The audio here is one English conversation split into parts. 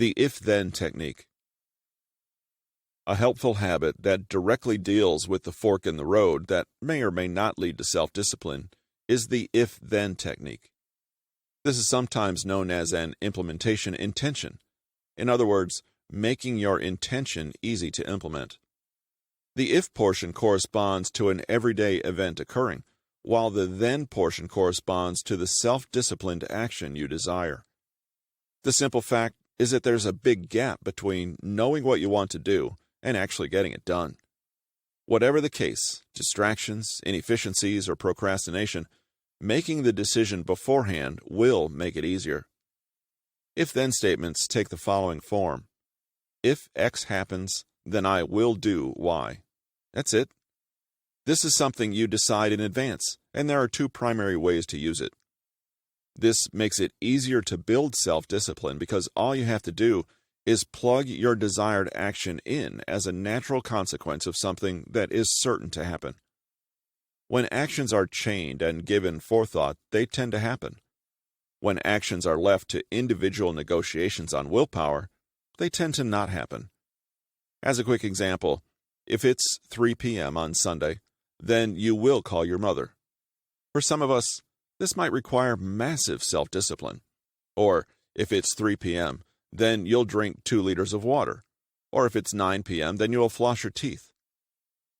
The IfThen Technique. A helpful habit that directly deals with the fork in the road that may or may not lead to self-discipline is the IfThen technique. This is sometimes known as an implementation intention. In other words, making your intention easy to implement. The if portion corresponds to an everyday event occurring, while the then portion corresponds to the self-disciplined action you desire. The simple fact is that there's a big gap between knowing what you want to do and actually getting it done. Whatever the case, distractions, inefficiencies, or procrastination, making the decision beforehand will make it easier. If-then statements take the following form. If X happens, then I will do Y. That's it. This is something you decide in advance, and there are two primary ways to use it. This makes it easier to build self-discipline because all you have to do is plug your desired action in as a natural consequence of something that is certain to happen. When actions are chained and given forethought, they tend to happen. When actions are left to individual negotiations on willpower, they tend to not happen. As a quick example, if it's 3 p.m. on Sunday, then you will call your mother. For some of us, this might require massive self-discipline. Or, if it's 3 p.m., then you'll drink 2 liters of water. Or if it's 9 p.m., then you'll floss your teeth.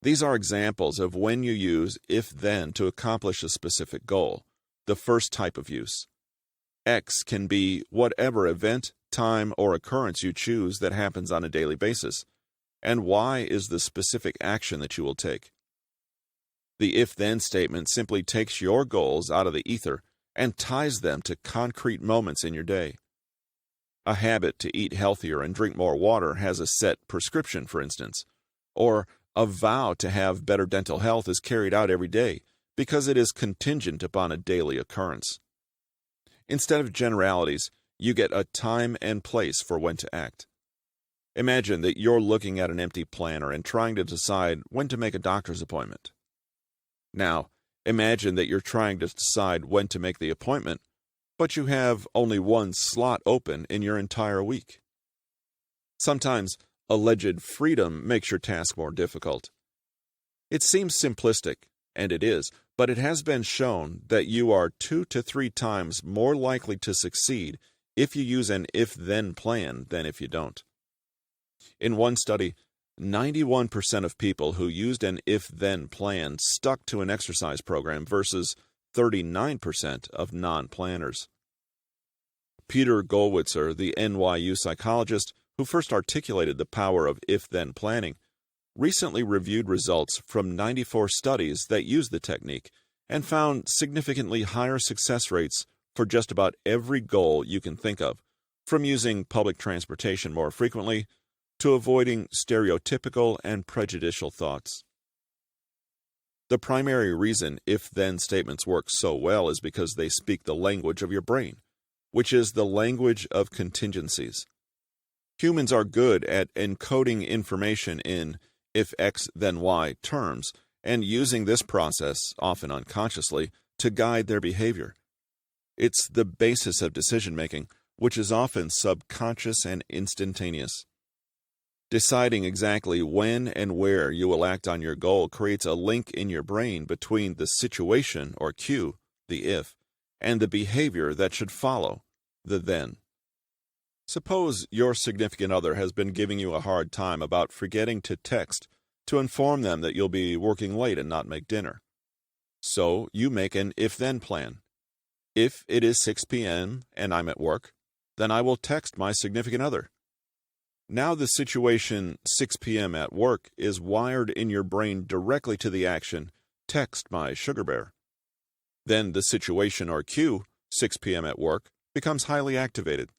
These are examples of when you use if-then to accomplish a specific goal, the first type of use. X can be whatever event, time, or occurrence you choose that happens on a daily basis, and Y is the specific action that you will take. The if-then statement simply takes your goals out of the ether and ties them to concrete moments in your day. A habit to eat healthier and drink more water has a set prescription, for instance, or a vow to have better dental health is carried out every day because it is contingent upon a daily occurrence. Instead of generalities, you get a time and place for when to act. Imagine that you're looking at an empty planner and trying to decide when to make a doctor's appointment. Now, imagine that you're trying to decide when to make the appointment, but you have only one slot open in your entire week. Sometimes, alleged freedom makes your task more difficult. It seems simplistic, and it is, but it has been shown that you are 2 to 3 times more likely to succeed if you use an if-then plan than if you don't. In one study, 91% of people who used an if-then plan stuck to an exercise program versus 39% of non-planners. Peter Gollwitzer, the NYU psychologist who first articulated the power of if-then planning, recently reviewed results from 94 studies that used the technique and found significantly higher success rates for just about every goal you can think of, from using public transportation more frequently to avoiding stereotypical and prejudicial thoughts. The primary reason if-then statements work so well is because they speak the language of your brain, which is the language of contingencies. Humans are good at encoding information in if X then Y terms and using this process, often unconsciously, to guide their behavior. It's the basis of decision-making, which is often subconscious and instantaneous. Deciding exactly when and where you will act on your goal creates a link in your brain between the situation or cue, the if, and the behavior that should follow, the then. Suppose your significant other has been giving you a hard time about forgetting to text to inform them that you'll be working late and not make dinner. So you make an if-then plan. If it is 6 p.m. and I'm at work, then I will text my significant other. Now the situation 6 p.m. at work is wired in your brain directly to the action, text my sugar bear. Then the situation or cue, 6 p.m. at work, becomes highly activated.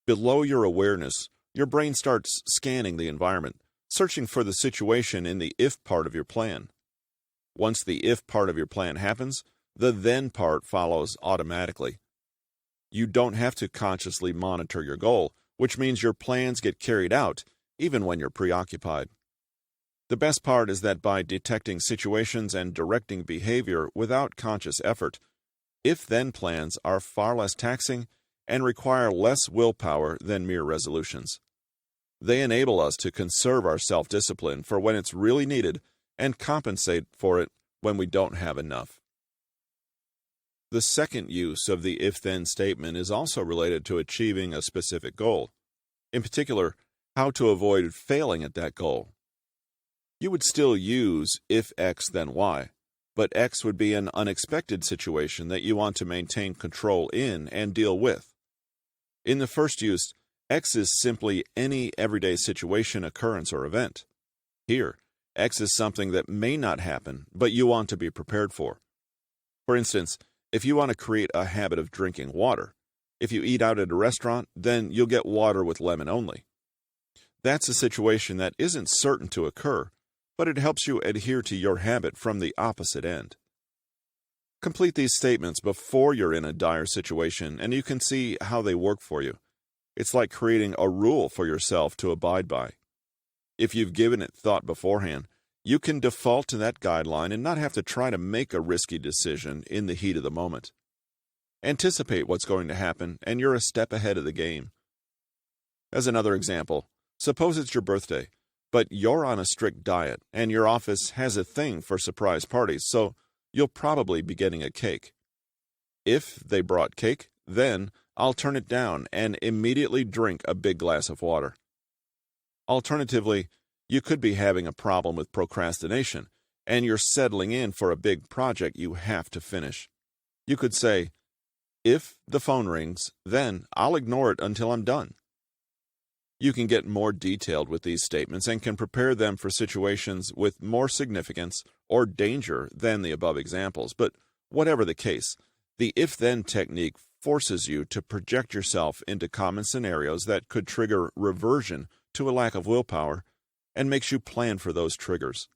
Below your awareness, your brain starts scanning the environment, searching for the situation in the if part of your plan. Once the if part of your plan happens, the then part follows automatically. You don't have to consciously monitor your goal, which means your plans get carried out even when you're preoccupied. The best part is that by detecting situations and directing behavior without conscious effort, if-then plans are far less taxing and require less willpower than mere resolutions. They enable us to conserve our self-discipline for when it's really needed and compensate for it when we don't have enough. The second use of the if-then statement is also related to achieving a specific goal. In particular, how to avoid failing at that goal. You would still use if X then Y, but X would be an unexpected situation that you want to maintain control in and deal with. In the first use, X is simply any everyday situation, occurrence, or event. Here, X is something that may not happen, but you want to be prepared for. For instance, if you want to create a habit of drinking water, if you eat out at a restaurant, then you'll get water with lemon only. That's a situation that isn't certain to occur, but it helps you adhere to your habit from the opposite end. Complete these statements before you're in a dire situation, and you can see how they work for you. It's like creating a rule for yourself to abide by. If you've given it thought beforehand, you can default to that guideline and not have to try to make a risky decision in the heat of the moment. Anticipate what's going to happen, and you're a step ahead of the game. As another example, suppose it's your birthday, but you're on a strict diet, and your office has a thing for surprise parties, so you'll probably be getting a cake. If they brought cake, then I'll turn it down and immediately drink a big glass of water. Alternatively, you could be having a problem with procrastination, and you're settling in for a big project you have to finish. You could say, if the phone rings, then I'll ignore it until I'm done. You can get more detailed with these statements and can prepare them for situations with more significance or danger than the above examples, but whatever the case, the if-then technique forces you to project yourself into common scenarios that could trigger reversion to a lack of willpower and makes you plan for those triggers.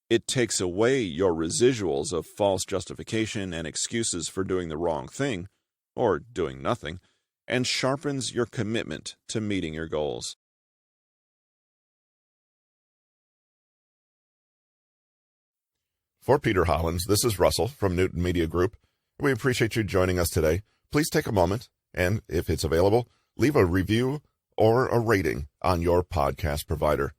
It takes away your residuals of false justification and excuses for doing the wrong thing, or doing nothing, and sharpens your commitment to meeting your goals. For Peter Hollins, this is Russell from Newton Media Group. We appreciate you joining us today. Please take a moment and, if it's available, leave a review or a rating on your podcast provider.